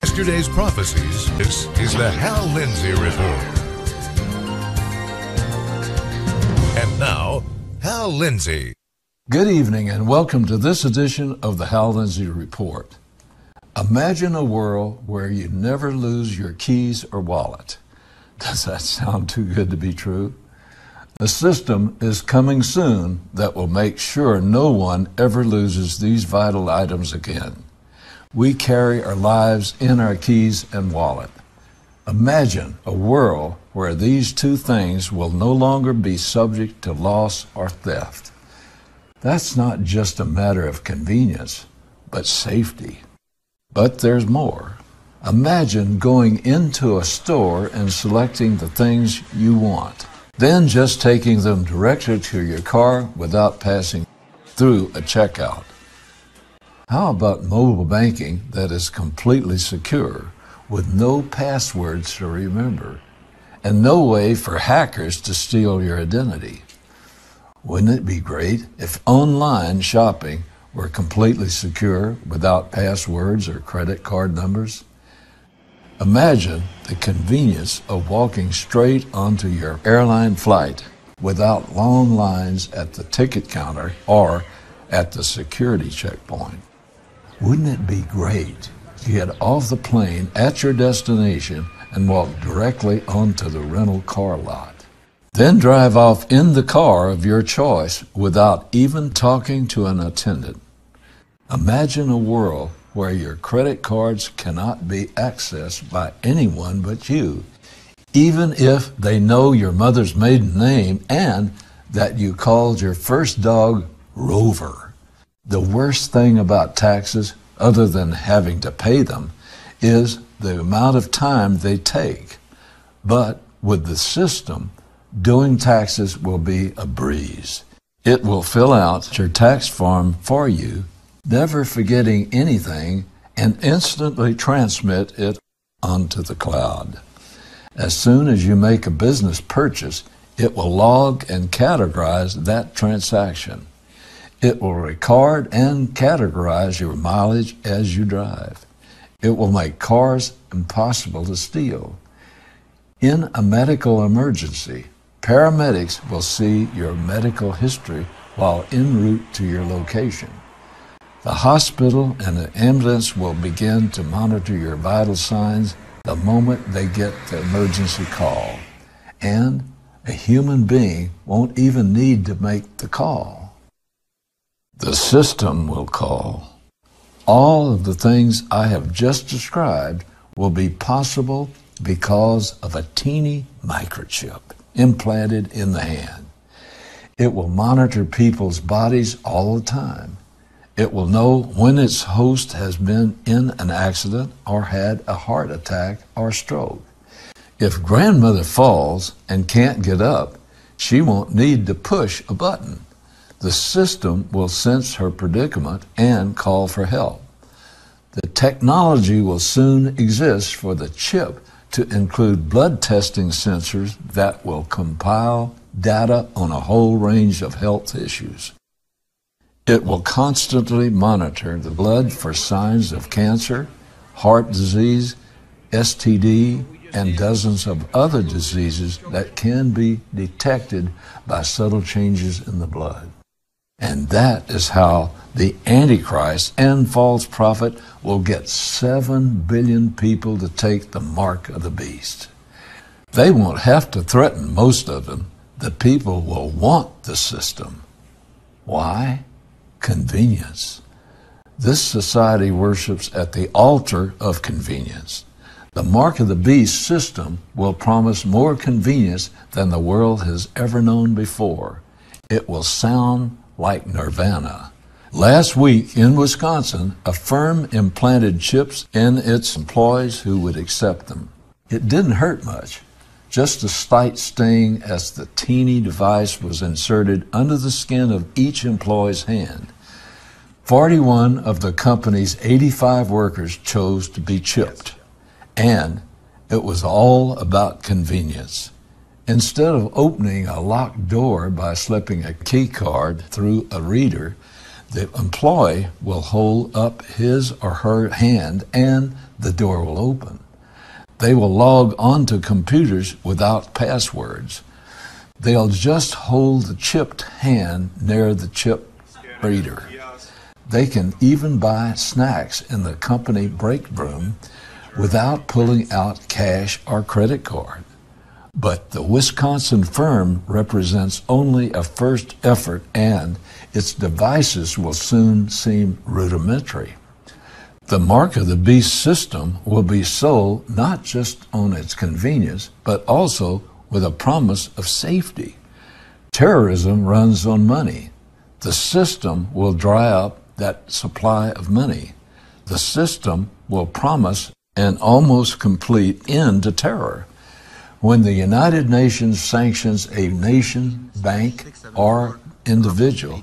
Yesterday's prophecies. This is the Hal Lindsey Report. And now, Hal Lindsey. Good evening and welcome to this edition of the Hal Lindsey Report. Imagine a world where you never lose your keys or wallet. Does that sound too good to be true? A system is coming soon that will make sure no one ever loses these vital items again. We carry our lives in our keys and wallet. Imagine a world where these two things will no longer be subject to loss or theft. That's not just a matter of convenience, but safety. But there's more. Imagine going into a store and selecting the things you want, then just taking them directly to your car without passing through a checkout. How about mobile banking that is completely secure, with no passwords to remember, and no way for hackers to steal your identity? Wouldn't it be great if online shopping were completely secure without passwords or credit card numbers? Imagine the convenience of walking straight onto your airline flight without long lines at the ticket counter or at the security checkpoint. Wouldn't it be great to get off the plane at your destination and walk directly onto the rental car lot? Then drive off in the car of your choice without even talking to an attendant. Imagine a world where your credit cards cannot be accessed by anyone but you, even if they know your mother's maiden name and that you called your first dog Rover. The worst thing about taxes, other than having to pay them, is the amount of time they take. But with the system, doing taxes will be a breeze. It will fill out your tax form for you, never forgetting anything, and instantly transmit it onto the cloud. As soon as you make a business purchase, it will log and categorize that transaction. It will record and categorize your mileage as you drive. It will make cars impossible to steal. In a medical emergency, paramedics will see your medical history while en route to your location. The hospital and the ambulance will begin to monitor your vital signs the moment they get the emergency call. And a human being won't even need to make the call. The system will call. All of the things I have just described will be possible because of a teeny microchip implanted in the hand. It will monitor people's bodies all the time. It will know when its host has been in an accident or had a heart attack or stroke. If grandmother falls and can't get up, she won't need to push a button. The system will sense her predicament and call for help. The technology will soon exist for the chip to include blood testing sensors that will compile data on a whole range of health issues. It will constantly monitor the blood for signs of cancer, heart disease, STD, and dozens of other diseases that can be detected by subtle changes in the blood. And that is how the Antichrist and false prophet will get 7 billion people to take the mark of the beast. They won't have to threaten most of them. The people will want the system. Why? Convenience. This society worships at the altar of convenience. The mark of the beast system will promise more convenience than the world has ever known before. It will sound like nirvana. Last week in Wisconsin, a firm implanted chips in its employees who would accept them. It didn't hurt much, just a slight sting as the teeny device was inserted under the skin of each employee's hand. 41 of the company's 85 workers chose to be chipped, and it was all about convenience. Instead of opening a locked door by slipping a key card through a reader, The employee will hold up his or her hand and the door will open. They will log onto computers without passwords. They'll just hold the chipped hand near the chip reader. They can even buy snacks in the company break room without pulling out cash or credit card. But the Wisconsin firm represents only a first effort, and its devices will soon seem rudimentary. The mark of the beast system will be sold not just on its convenience, but also with a promise of safety. Terrorism runs on money. The system will dry up that supply of money. The system will promise an almost complete end to terror. When the United Nations sanctions a nation, bank, or individual,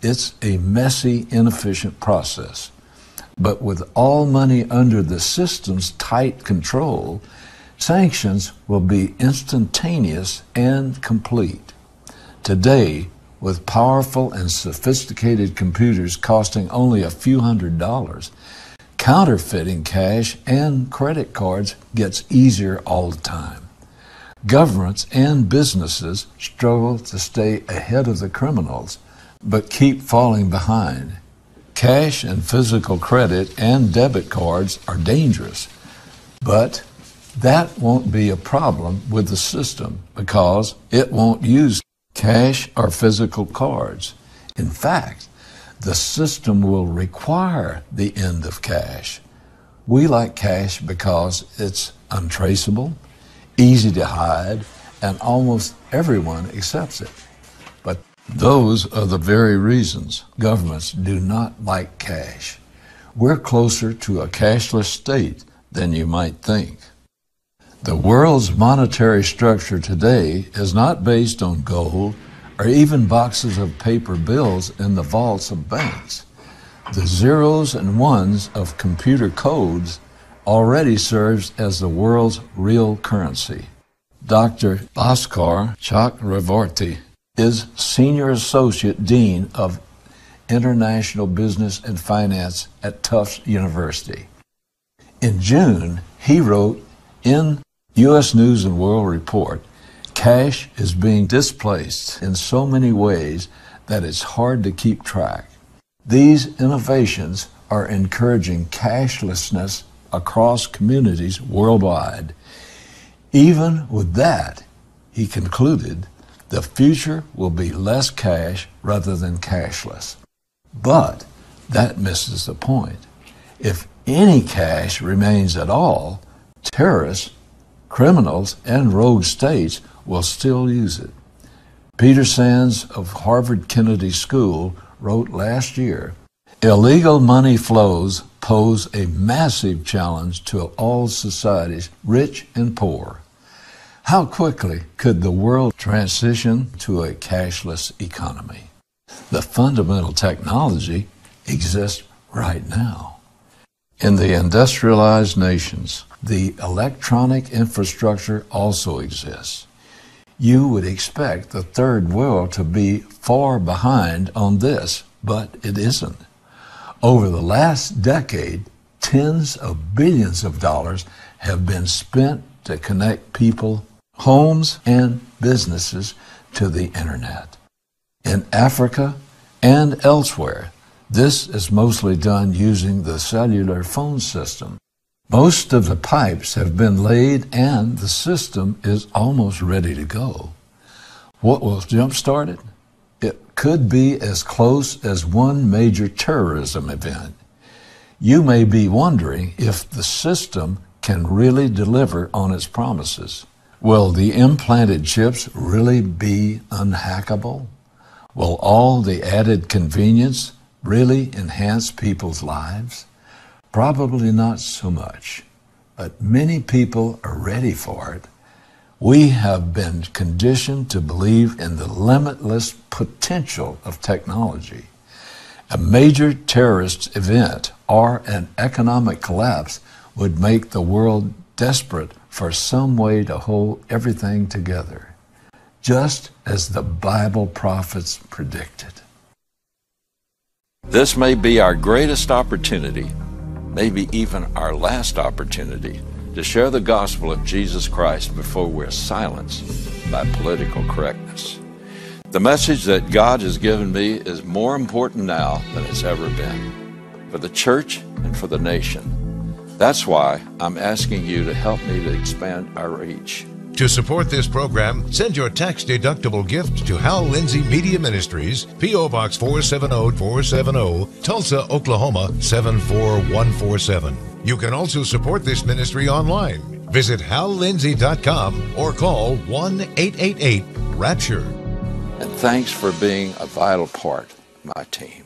it's a messy, inefficient process. But with all money under the system's tight control, sanctions will be instantaneous and complete. Today, with powerful and sophisticated computers costing only a few $100s, counterfeiting cash and credit cards gets easier all the time. Governments and businesses struggle to stay ahead of the criminals, but keep falling behind. Cash and physical credit and debit cards are dangerous, but that won't be a problem with the system because it won't use cash or physical cards. In fact, the system will require the end of cash. We like cash because it's untraceable, easy to hide, and almost everyone accepts it. But those are the very reasons governments do not like cash. We're closer to a cashless state than you might think. The world's monetary structure today is not based on gold or even boxes of paper bills in the vaults of banks. The zeros and ones of computer codes already serves as the world's real currency. Dr. Bhaskar Chakravorty is Senior Associate Dean of International Business and Finance at Tufts University. In June, he wrote in U.S. News and World Report, cash is being displaced in so many ways that it's hard to keep track. These innovations are encouraging cashlessness across communities worldwide. Even with that, he concluded, the future will be less cash rather than cashless. But that misses the point. If any cash remains at all, terrorists, criminals, and rogue states will still use it. Peter Sands of Harvard Kennedy School wrote last year, illegal money flows pose a massive challenge to all societies, rich and poor. How quickly could the world transition to a cashless economy? The fundamental technology exists right now. In the industrialized nations, the electronic infrastructure also exists. You would expect the third world to be far behind on this, but it isn't. Over the last decade, tens of billions of dollars have been spent to connect people, homes, and businesses to the internet. In Africa and elsewhere, this is mostly done using the cellular phone system. Most of the pipes have been laid and the system is almost ready to go. What will jumpstart it? It could be as close as one major terrorism event. You may be wondering if the system can really deliver on its promises. Will the implanted chips really be unhackable? Will all the added convenience really enhance people's lives? Probably not so much, but many people are ready for it. We have been conditioned to believe in the limitless potential of technology. A major terrorist event or an economic collapse would make the world desperate for some way to hold everything together, just as the Bible prophets predicted. This may be our greatest opportunity, maybe even our last opportunity, to share the gospel of Jesus Christ before we're silenced by political correctness. The message that God has given me is more important now than it's ever been, for the church and for the nation. That's why I'm asking you to help me to expand our reach. To support this program, send your tax-deductible gift to Hal Lindsey Media Ministries, P.O. Box 470470, Tulsa, Oklahoma 74147. You can also support this ministry online. Visit hallindsey.com or call 1-888-RAPTURE. And thanks for being a vital part of my team.